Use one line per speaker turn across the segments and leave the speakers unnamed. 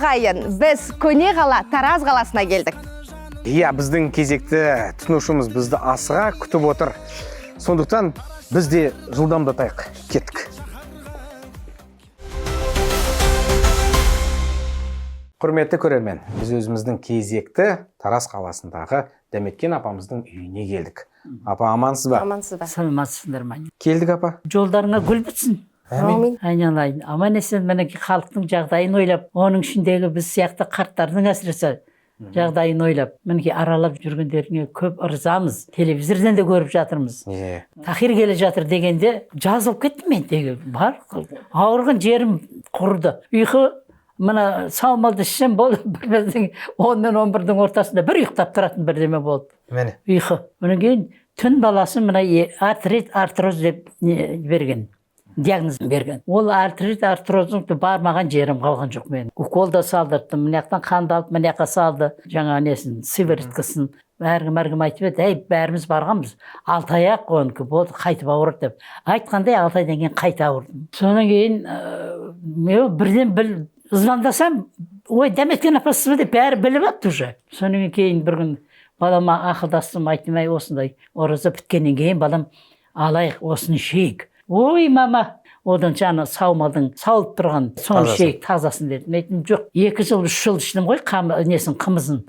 ағайын, біз көне қала Тараз қаласына келдік.
Иә, біздің кезекті тұтынушымыз бізді асыға күтіп отыр. Сондықтан біз де жылдамдатайық. Кеттік. Құрметті көрермен, біз өзіміздің кезекті Тараз қаласындағы Дәметкен апамыздың үйіне келдік. Апа, амансыз ба?
Амансыз ба?
Саламатсыздар ма?
Келдік, апа.
Жолдарыңа гүл бітсін.
Әмин.
Айналайын. Аман есен мінекей халықтың жағдайын ойлап, оның ішіндегі біз сияқты қарттардың әсіресе жағдайын ойлап, мінекей аралап жүргендеріңе көп ырзамыз. Телевизордан да көріп жатырмыз. Тахир келе жатыр дегенде жазылып кеттім мен деген. Бар. Ауырған жерім құрды. Ұйқы мына саумалды ішсем болды. Біздің 10-нен 11-дің ортасында бір ұйықтап тұратын бірдеме болды.
Мені.
Ұйқы. Онан кейін түн баласы мына артрит артроз деп берген. Диагноз берген. Ол артрит артроздың бармаған жерім қалған жоқ мен. Укол да салдырттым, мынаяқтан қанды алып мынаяққа салды. Жаңа несін, сывороткасын. Әркім айтып еді, бәріміз барғанбыз. 6 ай-ақ оныкі болды, қайтып ауырды деп. Айтқандай 6 айдан кейін қайта ауырдым. Содан кейін бірден звондасам, ой, Дәметкен апасыз ба деп бәрі біліп апты уже. Содан кейін бір күн балама ақылдастым, айттым, осындай ораза біткеннен кейін балам алайық, осыны ішейік. Ой, мама, одан жаңа саумалдың сауылып тұрған соны ішейік, тазасын дедім. Айттым, жоқ, 2 жыл, 3 жыл іштім ғой, қымызын.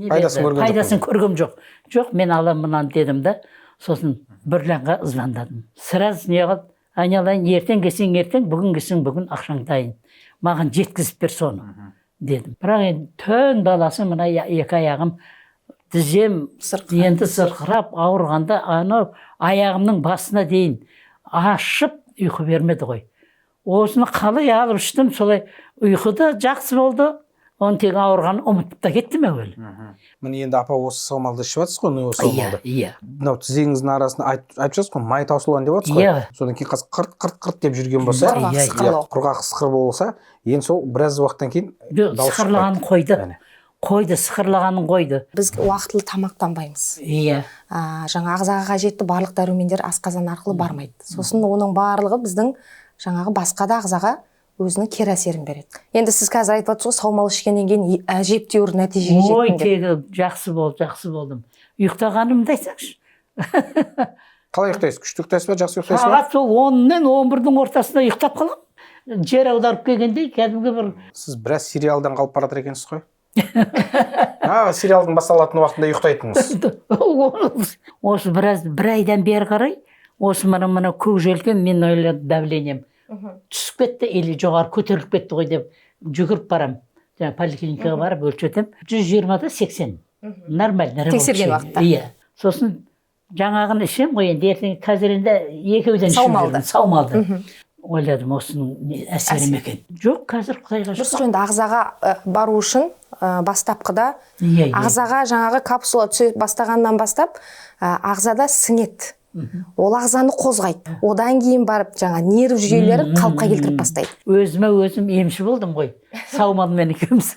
Пайдасын көргім жоқ. Жоқ, мен алам мұнан дедім да, сосын бірләнға звондадым. Сыраз не қылып, айналайын, ертең келсең ертең, бүгін келсең бүгін ақшаң дайын. Маған жеткізіп бер соны, дедім. Бірақ енді түн баласы мына 2 аяғым тізем енді сырқырап ауырғанда аяғымның басына дейін ашып ұйқы бермеді ғой. Осыны қалай алып іштім, солай ұйқы да жақсы болды. Оны тек ауырғанын ұмытып та кеттім әуелі.
Міне енді апа осы саумалды ішіп жатсыз ғой, осы саумалды.
Иә.
Мынау тізеңіздің арасында айтып жатсыз ғой, май таусылған деп жатсыз ғой. Содан кейін қазір қырт деп жүрген болса, құрғақ сықыр болса, енді сол біраз уақыттан кейін
сықырлағанын қойды, сықырлағанын қойды.
Біз уақытылы тамақтанбаймыз.
Иә.
Жаңа ағзаға қажетті барлық дәрумендер асқазан арқылы бармайды. Сосын оның барлығы біздің жаңағы басқа да ағзаға өзінің кері әсерін береді. Енді сіз қазір айтып отырсыз ғой, саумал ішкеннен кейін әжептәуір нәтижеге жеттім деп.
Ой, тегі жақсы болдым. Ұйықтағанымды айтсаңшы.
Қалай ұйықтайсыз? Күшті ұйықтайсыз ба, жақсы ұйықтайсыз ба?
Сағат сол 10-нен 11-дің ортасында ұйықтап қалам. Жер аударып келгенде кәдімгі бір.
Сіз біраз сериалдан қалып баратыр екенсіз ғой? Сериалдың басталатын уақытында ұйықтайтыныңыз.
Осы бір айдан бері қарай, осы мына көк желкен мен ойлады давлением түсіп кетті, или жоғары көтеріліп кетті ғой деп жүгіріп барам. Поликлиникаға барып өлшетем. 120-да 80. Нормально.
Тексерген уақытта.
Иә. Сосын жаңағын ішем ғой, енді ертең қазір енді екеуден саумалды. Ойладым, осының әсері ме екен. Жоқ, қазір Құдайға
шүкір. Енді ағзаға бару үшін бастапқыда ағзаға жаңағы капсула түсе бастағаннан бастап ағзада сіңеді. Ол ағзаны қозғайды. Одан кейін барып жаңа нерв жүйелері қалыпқа келтіріп бастайды.
Өзім емші болдым ғой. Саумалмен екеуміз.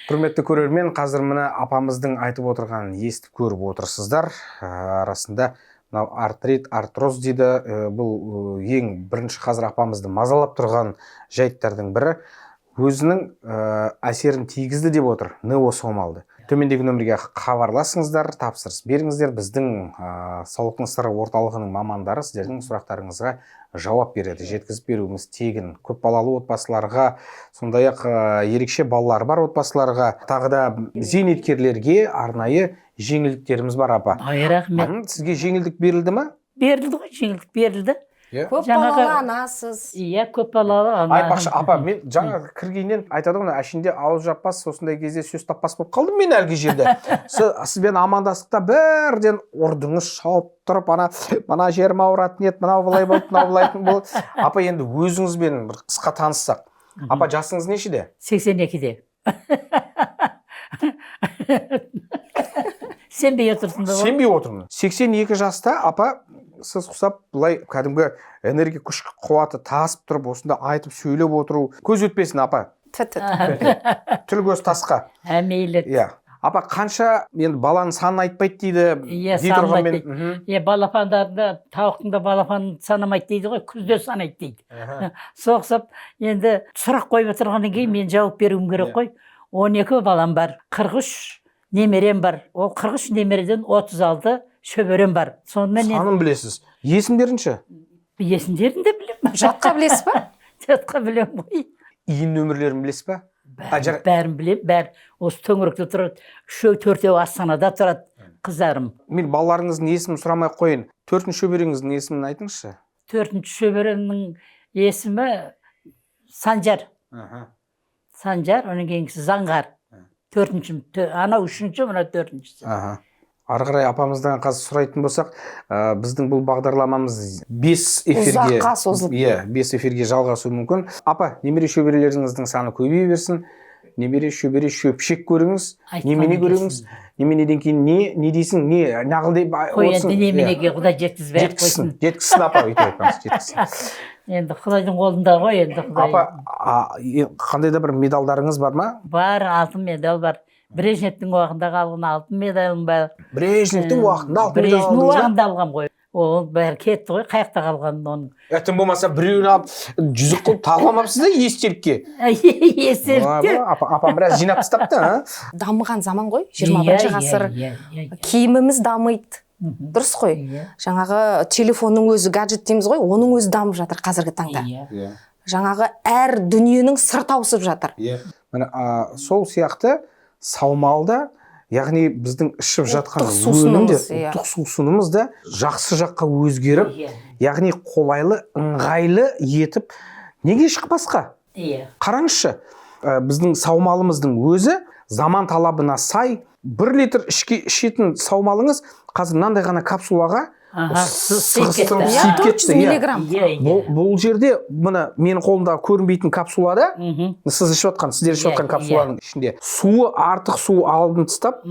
Құрметті көрермен, қазір мына апамыздың айтып отырғанын естіп көріп отырсыздар. Арасында артрит, артроз дейді. Бұл ең бірінші қазір апамызды мазалап тұрған жайттардың бірі. Өзінің әсерін тигізді деп отыр НО саумалды. Төмендегі нөмірге хабарласыңыздар, тапсырыс беріңіздер. Біздің саулықтың сыры орталығының мамандары сіздердің сұрақтарыңызға жауап береді. Жеткізіп беруіміз тегін. Көп балалы отбасыларға, сондай-ақ ерекше балалары бар отбасыларға, тағы да зейнеткерлерге арнайы жеңілдіктеріміз бар, апа.
Рахмет.
Сізге жеңілдік берілді ме?
Берілді ғой, жеңілдік берілді.
Көп балалы анасыз.
Иә, көп балалы ана.
Айтпақшы, апа, мен жаңа кіргеннен айтады ғой, әшінде ауыз жаппас, осындай кезде сөз таппас болып қалдым мен әлгі жерде. Сізбен амандастықта бірден ұрдыңыз, шауып тұрып, мана жерім ауыратын еді, мынау былай болды, мынау былайтын болды. Апа, енді өзіңізбен бір қысқа таныссақ. Апа, жасыңыз нешеде?
82-де. Сенбей отырсың ба?
Сенбей отырмын. 82 жаста, апа, сіз құсап, бұлай кәдімгі энергия күш қуаты тасып тұрып, осында айтып сөйлеп отыру көз өтпесін, апа. Тіл көз тасқа.
Әмейлі.
Апа қанша енді баланың санын айтпайды дейді.
Иә,
дей тұрған мен-
санамайды дейді. Балапандарда, тауықтың да балапанын санамайды дейді ғой, күзде санайды дейді. Соқсап, енді сұрақ қойып отырғаннан кейін мен жауап беруім керек қой. 12 балам бар, 43 немерем бар. Ол 43 немереден 36 шөберем бар. Сонымен
Санын білесіз. Есімдерінші?
есімдерін де білемін.
жатқа білесіз ба?
Жатқа білемін ғой.
Иін нөмірлерін білесіз ба?
Бәрін білемін, бәрі. Осы төңіректе тұрады. Үшеу, төртеу Астанада тұрады қыздарым.
Мен балаларыңыздың есімін сұрамай қойын. 4-ші шөбереңіздің есімін айтыңызшы.
4-ші шөберемнің есімі Санжар. Санжар, оның кейінгісі Заңғар. 4-ші, анау 3-ші, мына 4-шісі.
Ары қарай апамыздан қазір сұрайтын болсақ, біздің бұл бағдарламамыз 5 эфирге
Ұзаққа созылып.
5 эфирге жалғасуы мүмкін. Апа, немере шөберелеріңіздің саны көбейе берсін. Немере шөбере шөпшек көріңіз, немене көріңіз. Неменеден кейін не дейсің, не нағыл деп
Қой енді неменеге Құдай жеткізбей қойсын.
Жеткізсін апа, өйтіп айтпаңыз, жеткізсін.
Енді Құдайдың қолында ғой енді Құдай.
Апа, қандай да бір медалдарыңыз бар ма?
Бар, алтын медаль бар. Брежневтің уақытында алған алтын медалым бар.
Брежневтің уақытында алтын медаль
Брежневтің
алдыңыз ба?
уақытында алған ғой. Ол бәрі кетті ғой, қаяқта қалған оның.
Тым болмаса біреуін алып жүзік қылып тағламапсыз да естелікке.
Естелікте.
Апам біраз жинап тастапты, а?
Дамыған заман ғой, 21 ғасыр. Киіміміз дамиды. Дұрыс қой. Жаңағы телефонның өзі, гаджет дейміз ғой, оның өзі дамып жатыр қазіргі таңда. Жаңағы әр дүниенің сыр тауысып жатыр.
Міне, сол сияқты саумалда, яғни біздің ішіп жатқан
сусынымыз,
ұлттық сусынымыз да жақсы жаққа өзгеріп, яғни қолайлы, ыңғайлы етіп, неге шықпасқа? Қараңызшы, біздің саумалымыздың өзі заман талабына сай, 1 литр ішетін саумалыңыз қазір мынандай ғана капсулаға сығыстырып сиып кетті.
Миллиграмм.
Бұл жерде мына менің қолымда көрінбейтін капсулада, сіз ішіп жатқан, сіздер ішіп жатқан капсуланың ішінде суы, артық суы алынып тастап,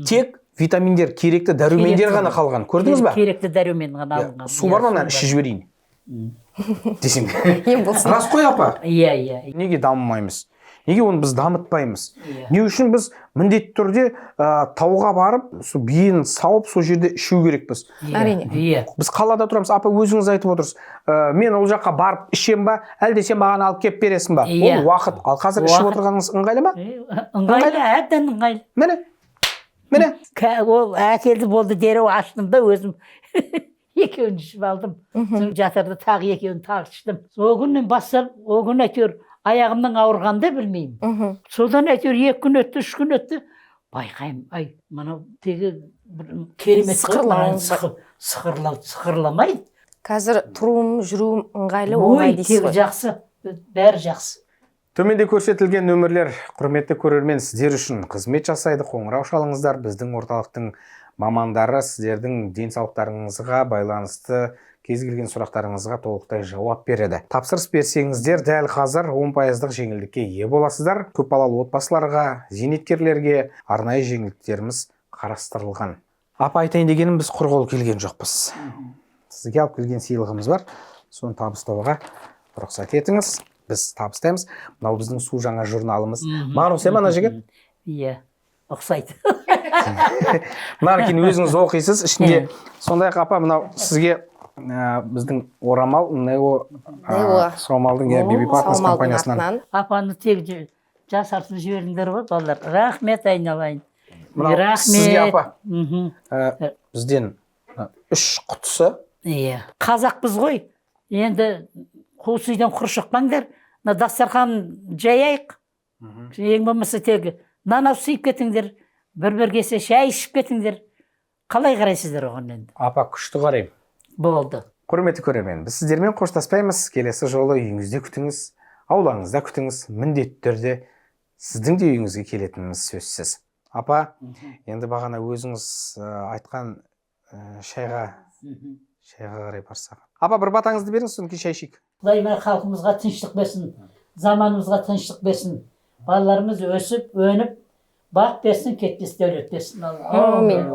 тек витаминдер, керекті дәрумендер ғана қалған. Көрдіңіз ба?
Керекті дәрумен ғана алынған.
Су бар ма, мынаны ішіп жіберейін десең. Рас қой апа? Неге дамымаймыз? Неге оны біз дамытпаймыз? Не үшін біз міндетті түрде тауға барып, биені сауып, сол жерде ішу керекпіз?
Әрине.
Біз қалада тұрамыз, апа өзіңіз айтып отырсыз. Мен ол жаққа барып ішем ба, әлде сен маған алып кеп бересің ба? Ол уақыт. Ал қазір ішіп отырғаныңыз ыңғайлы ма?
Ыңғайлы, әбден ыңғайлы.
Міне.
Ол әкелді болды, дереу аштым да өзім. Екеуін ішіп алдым. Жатырды тағы екеуін тағы іштім. Ол күннен бастап, ол күн әйтеуір аяғымның ауырғанды білмеймін. Содан әйтеуір 2 күн өтті, 3 күн өтті. Байқаймын, мынау тегі керемет сықырламайды.
Қазір тұруым, жүруім ыңғайлы, оңай дейсіз ғой.
Жақсы, бәрі жақсы.
Төменде көрсетілген нөмірлер, құрметті көрермен, сіздер үшін қызмет жасайды. Қоңырау шалыңыздар, біздің орталықтың мамандары сіздердің денсаулықтарыңызға байланысты кез келген сұрақтарыңызға толықтай жауап береді. Тапсырыс берсеңіздер, дәл қазір 10% жеңілдікке ие боласыздар. Көпбалалы отбасыларға, зейнеткерлерге арнайы жеңілдіктеріміз қарастырылған. Апа, айтайын дегенім, біз құр қол келген жоқпыз. Сізге алып келген сыйлығымыз бар. Соны табыстауға рұқсат етіңіз. Біз табыстаймыз. Мынау біздің су жаңа журналымыз. Маған ұқсай ма ана жігіт?
Иә, ұқсайды.
Мынаны кейін өзіңіз оқисыз. Ішінде сондай-ақ апа, мынау сізге біздің орамал Нео саумалдың Беби Партнерс компаниясынан.
Апаны тек жасартып жіберіңдер ғой, балалар. Рахмет айналайын.
Мынау сізге апа. Бізден 3 құтысы.
Иә. Қазақпыз ғой. Енді қуыс үйден құр шықпаңдар. Дастархан жаяйық. Ең болмаса тегі нан сыйып кетіңдер. Бір кесе шай ішіп кетіңдер. Қалай қарайсыздар оған енді?
Апа, күшті қараймын.
Болды.
Құрметті көрермен, біз сіздермен қоштаспаймыз. Келесі жолы үйіңізде күтіңіз, аулаңызда күтіңіз. Міндетті түрде сіздің де үйіңізге келетініміз сөзсіз. Апа, енді бағана өзіңіз айтқан шайға қарай барсақ. Апа, бір батаңызды беріңіз, содан кейін шай ішейік.
Құдай халқымызға тыныштық берсін, заманымызға тыныштық берсін. Балаларымыз өсіп, өніп, бақ берсін, кетпес дәулет берсін.
Әмин.